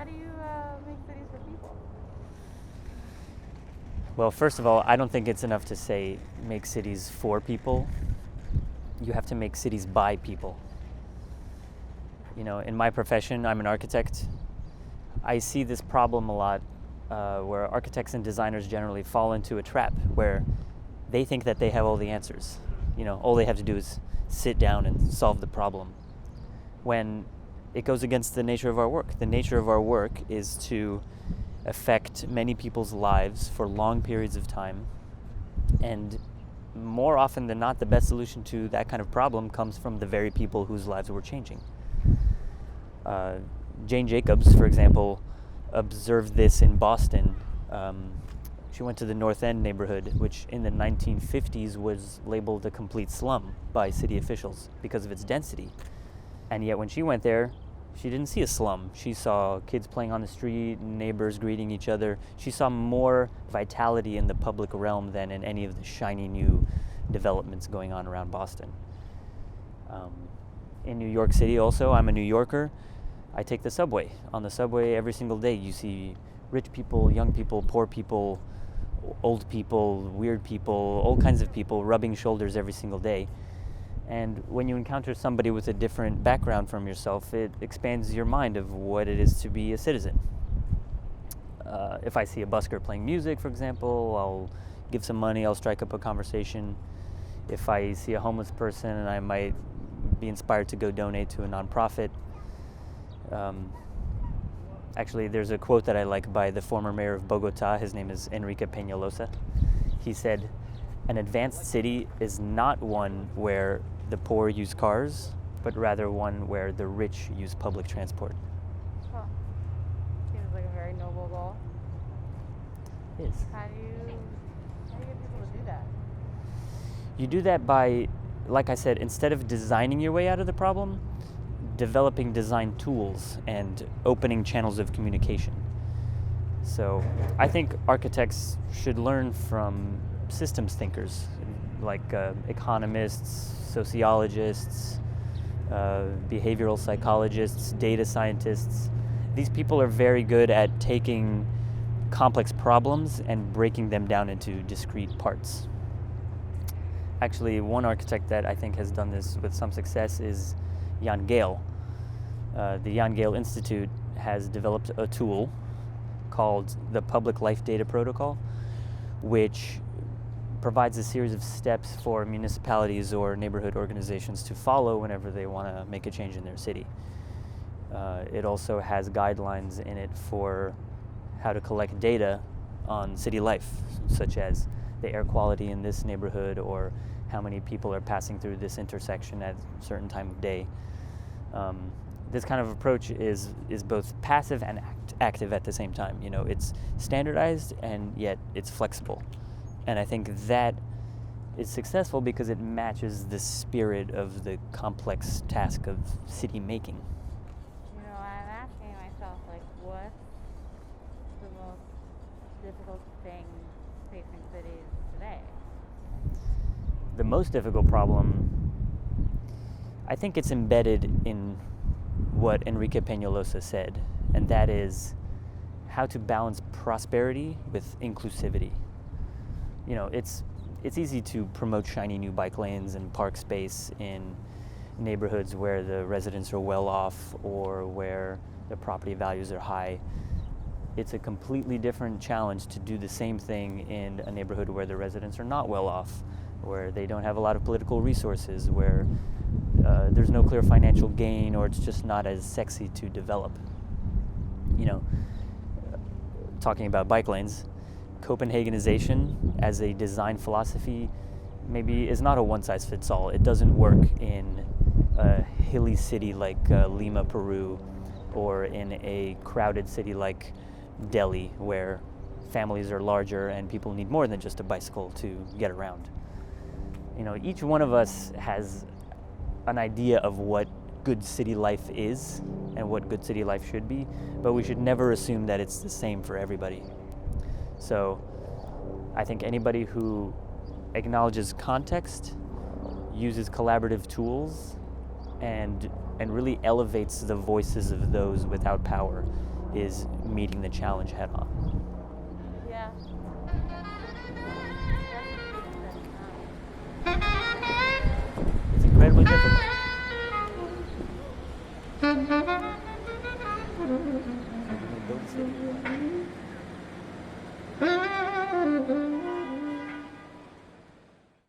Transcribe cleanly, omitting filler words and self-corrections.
How do you make cities for people? Well, first of all, I don't think it's enough to say make cities for people. You have to make cities by people. In my profession, I'm an architect. I see this problem a lot where architects and designers generally fall into a trap where they think that they have all the answers. All they have to do is sit down and solve the problem. When it goes against the nature of our work. The nature of our work is to affect many people's lives for long periods of time. And more often than not, the best solution to that kind of problem comes from the very people whose lives we're changing. Jane Jacobs, for example, observed this in Boston. She went to the North End neighborhood, which in the 1950s was labeled a complete slum by city officials because of its density. And yet when she went there, she didn't see a slum. She saw kids playing on the street, neighbors greeting each other. She saw more vitality in the public realm than in any of the shiny new developments going on around Boston. In New York City also, I'm a New Yorker. I take the subway. On the subway every single day you see rich people, young people, poor people, old people, weird people, all kinds of people rubbing shoulders every single day. And when you encounter somebody with a different background from yourself, it expands your mind of what it is to be a citizen. If I see a busker playing music, for example, I'll give some money, I'll strike up a conversation. If I see a homeless person, I might be inspired to go donate to a nonprofit. Actually, there's a quote that I like by the former mayor of Bogota. His name is Enrique Peñalosa. He said, "An advanced city is not one where the poor use cars, but rather one where the rich use public transport." Huh. Seems like a very noble goal. It is. How do you get people to do that? You do that by, like I said, instead of designing your way out of the problem, developing design tools and opening channels of communication. So I think architects should learn from systems thinkers like economists, sociologists, behavioral psychologists, data scientists. These people are very good at taking complex problems and breaking them down into discrete parts. Actually, one architect that I think has done this with some success is Jan Gehl. The Jan Gehl Institute has developed a tool called the Public Life Data Protocol, which provides a series of steps for municipalities or neighborhood organizations to follow whenever they want to make a change in their city. It also has guidelines in it for how to collect data on city life, such as the air quality in this neighborhood or how many people are passing through this intersection at a certain time of day. This kind of approach is both passive and active at the same time. It's standardized and yet it's flexible. And I think that is successful because it matches the spirit of the complex task of city making. I'm asking myself, what's the most difficult thing facing cities today? The most difficult problem, I think it's embedded in what Enrique Peñalosa said, and that is how to balance prosperity with inclusivity. It's easy to promote shiny new bike lanes and park space in neighborhoods where the residents are well off or where the property values are high. It's a completely different challenge to do the same thing in a neighborhood where the residents are not well off, where they don't have a lot of political resources, where there's no clear financial gain, or it's just not as sexy to develop. Talking about bike lanes, Copenhagenization as a design philosophy maybe is not a one-size-fits-all. It doesn't work in a hilly city like Lima, Peru, or in a crowded city like Delhi, where families are larger and people need more than just a bicycle to get around. Each one of us has an idea of what good city life is and what good city life should be, but we should never assume that it's the same for everybody. So I think anybody who acknowledges context, uses collaborative tools, and really elevates the voices of those without power is meeting the challenge head on. Yeah. It's incredibly difficult. Build a city.